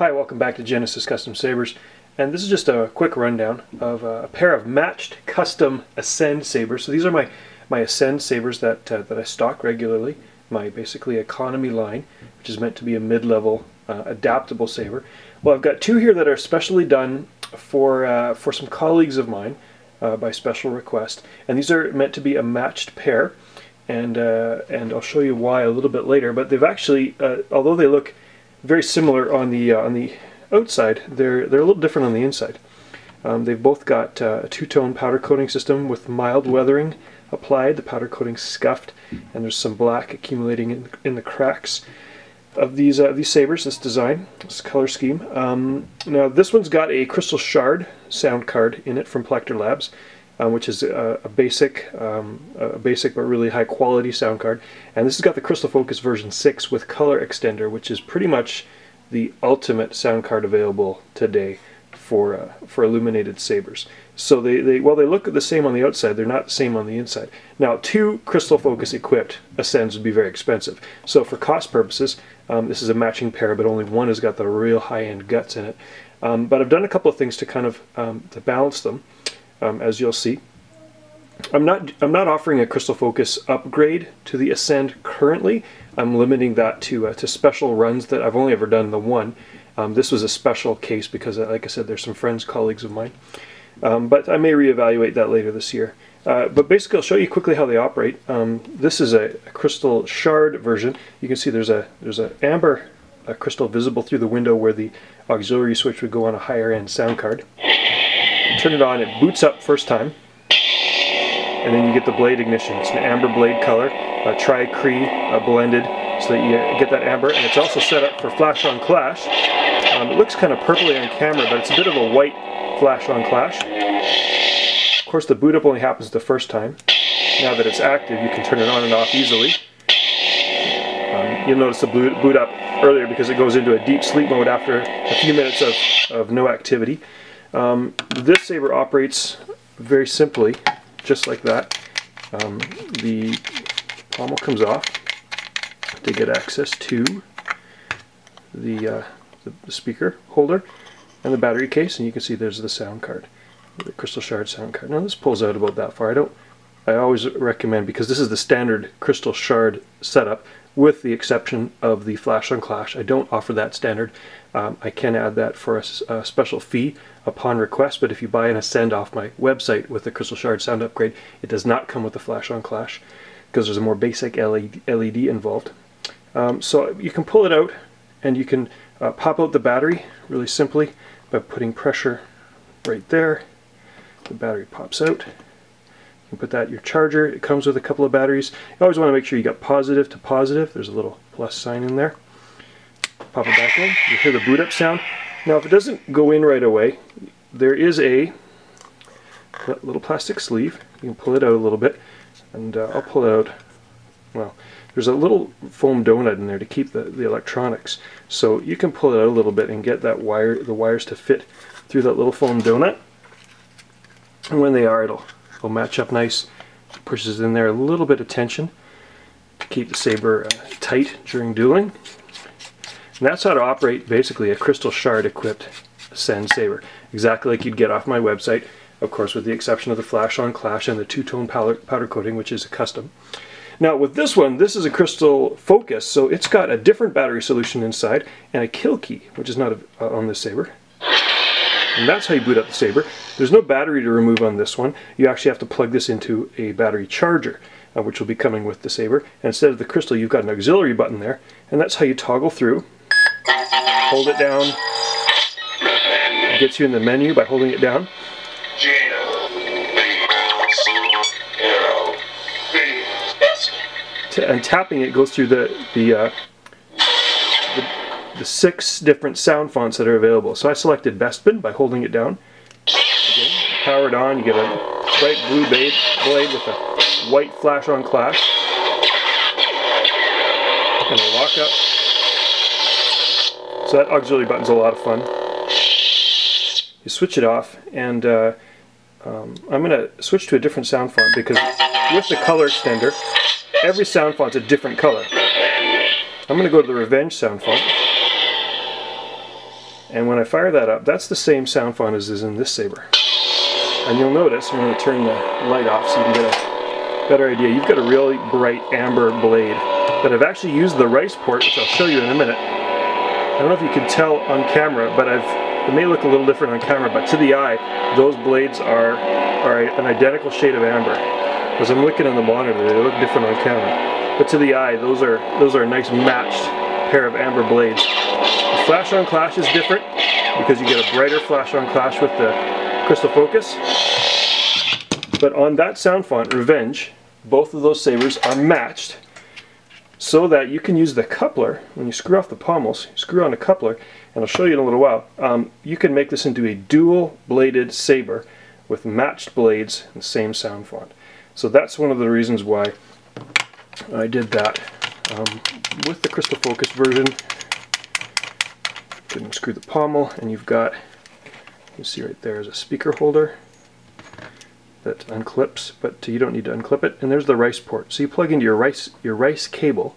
Hi, welcome back to Genesis Custom Sabers, and this is just a quick rundown of a pair of matched custom Ascend sabers. So these are my Ascend sabers that I stock regularly, my basically economy line, which is meant to be a mid-level adaptable saber. Well, I've got two here that are specially done for some colleagues of mine by special request, and these are meant to be a matched pair, and I'll show you why a little bit later. But they've actually, although they look very similar on the outside, they're a little different on the inside. They've both got a two-tone powder coating system with mild weathering applied. The powder coating's scuffed, and there's some black accumulating in the cracks of these sabers. This design, this color scheme. Now this one's got a Crystal Shard sound card in it from Plector Labs, which is a basic but really high quality sound card. And this has got the Crystal Focus version 6 with color extender, which is pretty much the ultimate sound card available today for illuminated sabers. So while they look the same on the outside, they're not the same on the inside. Now, two Crystal Focus equipped Ascends would be very expensive. So for cost purposes, this is a matching pair, but only one has got the real high-end guts in it. But I've done a couple of things to kind of to balance them. As you'll see, I'm not offering a Crystal Focus upgrade to the Ascend currently. I'm limiting that to special runs that I've only ever done the one. This was a special case because, like I said, there's some friends, colleagues of mine. But I may reevaluate that later this year. But basically, I'll show you quickly how they operate. This is a Crystal Shard version. You can see there's a amber crystal visible through the window where the auxiliary switch would go on a higher end sound card. Turn it on, it boots up first time, and then you get the blade ignition. It's an amber blade color, tri-cree blended, so that you get that amber, and it's also set up for flash on clash. It looks kind of purpley on camera, but it's a bit of a white flash on clash. Of course, the boot up only happens the first time. Now that it's active, you can turn it on and off easily. You'll notice the boot up earlier because it goes into a deep sleep mode after a few minutes of no activity. This saber operates very simply, just like that. The pommel comes off to get access to the speaker holder and the battery case, and you can see there's the sound card, the Crystal Shard sound card. Now this pulls out about that far. I always recommend, because this is the standard Crystal Shard setup, with the exception of the flash on clash. I don't offer that standard. I can add that for a special fee upon request, but if you buy an Ascend off my website with the Crystal Shard sound upgrade, it does not come with the flash on clash because there's a more basic LED involved. So you can pull it out, and you can pop out the battery really simply by putting pressure right there. The battery pops out. You put that in your charger. It comes with a couple of batteries. You always want to make sure you got positive to positive. There's a little plus sign in there. Pop it back in. You hear the boot up sound. Now, if it doesn't go in right away, there is a little plastic sleeve. You can pull it out a little bit, and I'll pull it out. Well, there's a little foam donut in there to keep the electronics. So you can pull it out a little bit and get the wires to fit through that little foam donut. And when they are, it'll match up nice. Pushes in there a little bit of tension to keep the saber tight during dueling. And that's how to operate basically a Crystal Shard equipped Ascend saber, exactly like you'd get off my website, of course with the exception of the flash on clash and the two-tone powder coating, which is a custom. Now with this one, this is a Crystal Focus, so it's got a different battery solution inside and a kill key, which is not on this saber. And that's how you boot up the saber. There's no battery to remove on this one. You actually have to plug this into a battery charger, which will be coming with the saber. And instead of the crystal, you've got an auxiliary button there, and that's how you toggle through. Hold it down. It gets you in the menu by holding it down. And tapping it goes through the 6 different sound fonts that are available. So I selected Bespin by holding it down. Again, power it on, you get a bright blue blade with a white flash on clash. And a lock up. So that auxiliary button's a lot of fun. You switch it off, and I'm going to switch to a different sound font because with the color extender, every sound font's a different color. I'm going to go to the Revenge sound font. And when I fire that up, that's the same sound font as is in this saber. And you'll notice, I'm going to turn the light off so you can get a better idea. You've got a really bright amber blade that I've actually used the rice port, which I'll show you in a minute. I don't know if you can tell on camera, but it may look a little different on camera, but to the eye, those blades are an identical shade of amber. As I'm looking on the monitor, they look different on camera. But to the eye, those are a nice matched pair of amber blades. The flash on clash is different because you get a brighter flash on clash with the Crystal Focus. But on that sound font, Revenge, both of those sabers are matched so that you can use the coupler. When you screw off the pommels, you screw on a coupler, and I'll show you in a little while. You can make this into a dual bladed saber with matched blades and the same sound font. So that's one of the reasons why I did that. With the Crystal Focus version, you can screw the pommel, and you've got, you can see right there is a speaker holder that unclips, but you don't need to unclip it. And there's the rice port. So you plug into your rice cable,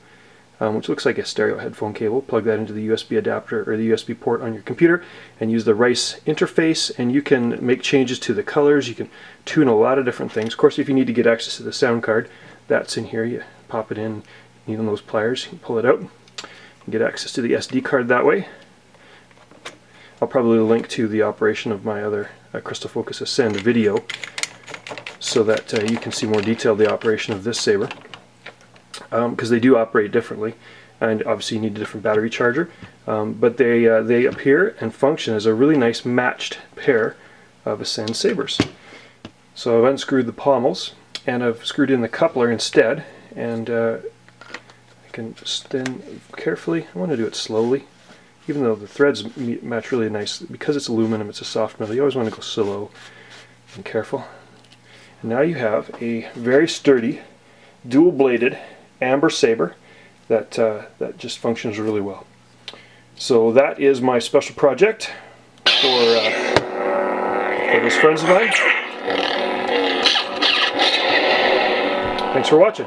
which looks like a stereo headphone cable. Plug that into the USB adapter or the USB port on your computer and use the rice interface, and you can make changes to the colors. You can tune a lot of different things. Of course, if you need to get access to the sound card, that's in here. You pop it in, need on those pliers, you can pull it out and get access to the SD card that way. I'll probably link to the operation of my other Crystal Focus Ascend video so that you can see more detail the operation of this saber, because they do operate differently, and obviously you need a different battery charger, but they appear and function as a really nice matched pair of Ascend sabers. So I've unscrewed the pommels and I've screwed in the coupler instead, and I can then carefully, I want to do it slowly, even though the threads match really nice. Because it's aluminum, it's a soft metal, you always want to go slow and careful. And now you have a very sturdy, dual-bladed amber saber that just functions really well. So that is my special project for those friends of mine. Thanks for watching.